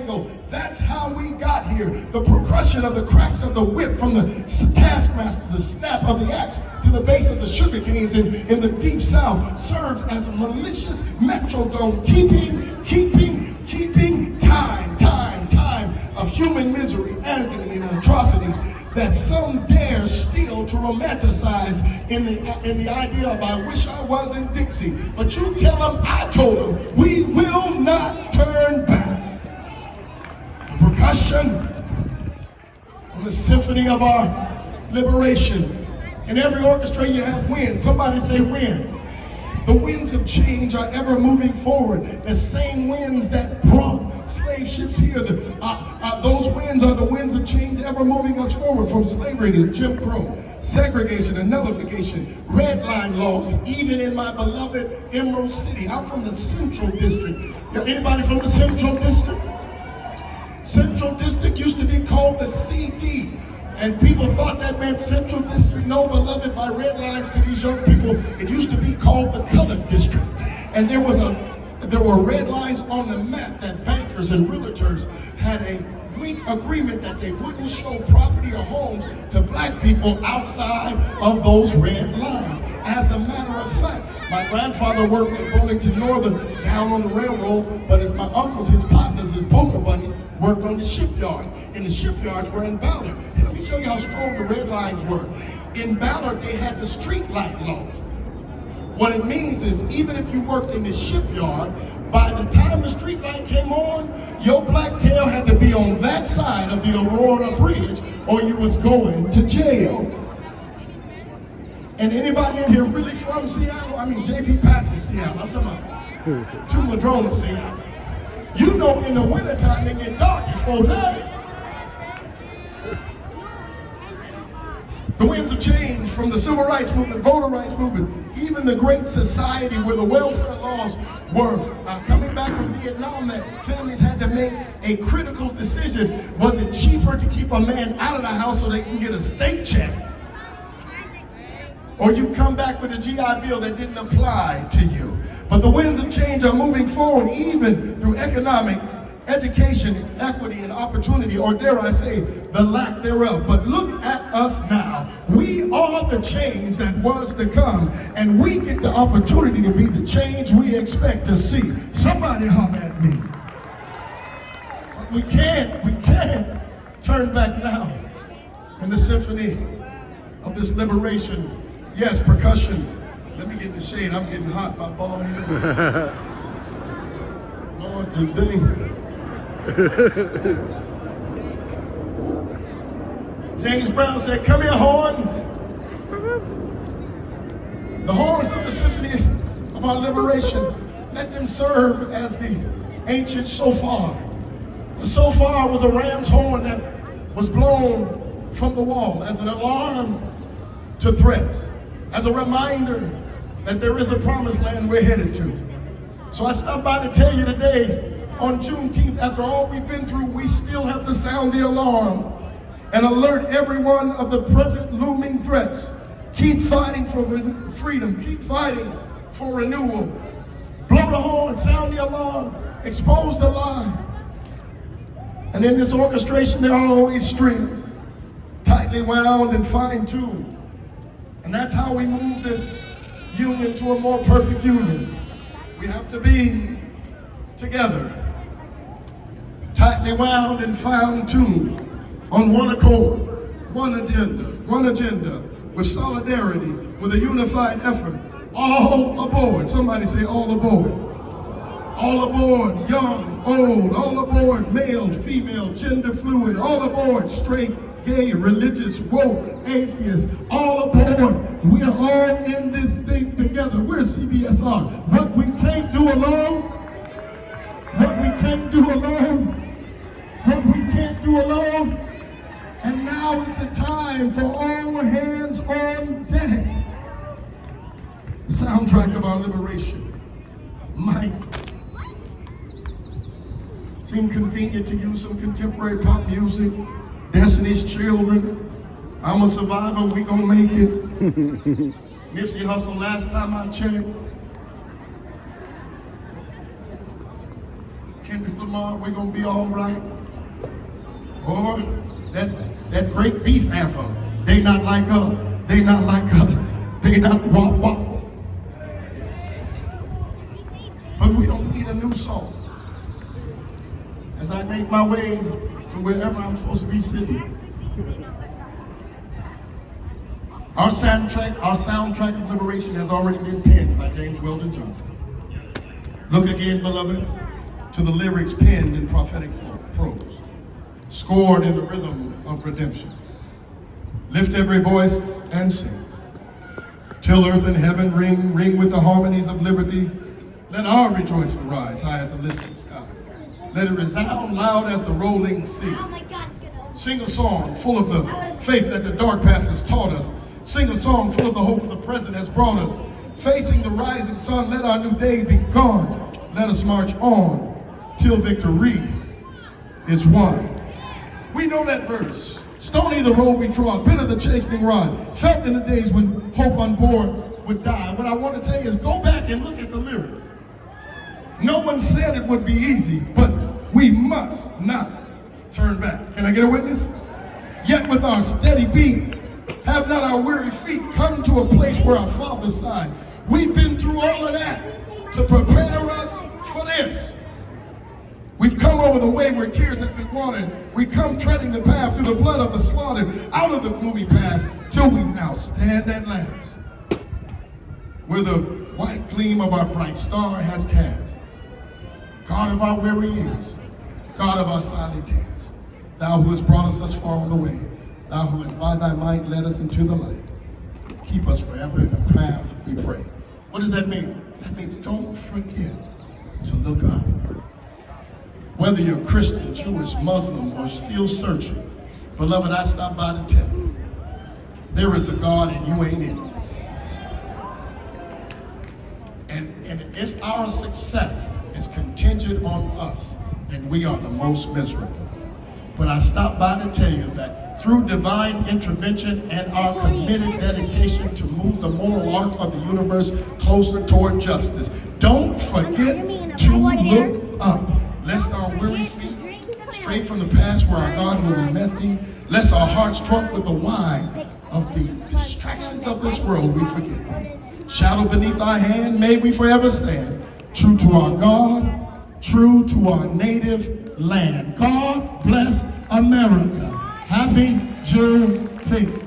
tango. That's how we got here. The percussion of the cracks of the whip from the taskmaster, the snap of the axe to the base of the sugar canes in the deep south serves as a malicious metrodome, keeping time of human misery, agony, and atrocities that some dare still to romanticize in the idea of I wish I was in Dixie. But you tell them, I told them, we will not turn back. The percussion on the symphony of our liberation. In every orchestra you have winds. Somebody say winds. The winds of change are ever moving forward. The same winds that brought slave ships here, those winds are the winds of change ever moving us forward, from slavery to Jim Crow, segregation and nullification, red line laws, even in my beloved Emerald City. I'm from the Central District. Anybody from the Central District? Central District used to be called the CD. And people thought that meant Central District. No, beloved, by red lines to these young people, it used to be called the Colored District. And there were red lines on the map that bankers and realtors had a weak agreement that they wouldn't show property or homes to black people outside of those red lines. As a matter of fact, my grandfather worked at Burlington Northern down on the railroad, but my uncles, his partners, his poker buddies, worked on the shipyard. And the shipyards were in Ballard. And let me show you how strong the red lines were. In Ballard, they had the street light law. What it means is, even if you worked in the shipyard, by the time the street light came on, your black tail had to be on that side of the Aurora Bridge, or you was going to jail. And anybody in here really from Seattle? I mean, J.P. Patches, Seattle. I'm talking about to Madrona, Seattle. You know, in the wintertime, it get dark before that. The winds of change from the civil rights movement, voter rights movement, even the Great Society where the welfare laws were coming back from Vietnam, that families had to make a critical decision. Was it cheaper to keep a man out of the house so they can get a state check? Or you come back with a GI Bill that didn't apply to you? But the winds of change are moving forward, even through economic, education, equity, and opportunity, or dare I say, the lack thereof. But look at us now. We are the change that was to come, and we get the opportunity to be the change we expect to see. Somebody holler at me. But we can't turn back now in the symphony of this liberation. Yes, percussions. Let me get in the shade. I'm getting hot, my ball here. Lord, today. James Brown said, come here, horns. The horns of the symphony of our liberations, let them serve as the ancient shofar. The shofar was a ram's horn that was blown from the wall as an alarm to threats, as a reminder that there is a promised land we're headed to. So I stopped by to tell you today, on Juneteenth, after all we've been through, we still have to sound the alarm and alert everyone of the present looming threats. Keep fighting for freedom. Keep fighting for renewal. Blow the horn, sound the alarm, expose the lie. And in this orchestration, there are always strings, tightly wound and fine-tuned. And that's how we move this union to a more perfect union. We have to be together, tightly wound and fine-tuned, on one accord, one agenda, with solidarity, with a unified effort. All aboard. Somebody say all aboard. All aboard, young, old, all aboard, male, female, gender fluid, all aboard, straight, gay, religious, woke, atheist, all aboard. We are all in this thing together. We're CBSR. What we can't do alone, what we can't do alone, what we can't do alone. And now is the time for all hands on deck. The soundtrack of our liberation might seem convenient to use some contemporary pop music, Destiny's Children, I'm a Survivor, we gonna make it. Nipsey Hussle, last time I checked. Kendrick Lamar. tomorrow, we're going to be all right. Or that great beef anthem, they not like us, they not like us, they not wop wop. But we don't need a new song. As I make my way to wherever I'm supposed to be sitting, our soundtrack of liberation has already been penned by James Weldon Johnson. Look again, beloved, to the lyrics penned in prophetic prose, scored in the rhythm of redemption. Lift every voice and sing, till earth and heaven ring with the harmonies of liberty. Let our rejoicing rise high as the listening skies. Let it resound loud as the rolling sea. Sing a song full of the faith that the dark past has taught us. Sing a song full of the hope the present has brought us. Facing the rising sun, let our new day be gone. Let us march on till victory is won. We know that verse. Stony the road we trod, bitter the chastening rod. Felt in the days when hope on board would die. What I want to tell you is go back and look at the lyrics. No one said it would be easy, but we must not turn back. Can I get a witness? Yet with our steady beat, have not our weary feet come to a place where our Father sighed. We've been through all of that to prepare us for this. We've come over the way where tears have been watered. We come treading the path through the blood of the slaughtered, out of the gloomy past, till we now stand at last, where the white gleam of our bright star has cast. God of our weary years, God of our silent tears, thou who hast brought us thus far on the way, thou who hast by thy might led us into the light, keep us forever in the path we pray. What does that mean? That means don't forget to look up. Whether you're Christian, Jewish, Muslim, or still searching, beloved, I stopped by to tell you, there is a God and you ain't in it. And if our success is contingent on us, then we are the most miserable. But I stopped by to tell you that through divine intervention and our committed dedication to move the moral arc of the universe closer toward justice, don't forget to look up. Lest our weary feet straight from the past where our God will be met thee, lest our hearts drunk with the wine of the distractions of this world we forget thee. Shadow beneath our hand, may we forever stand, true to our God, true to our native land. God bless America. Happy Juneteenth.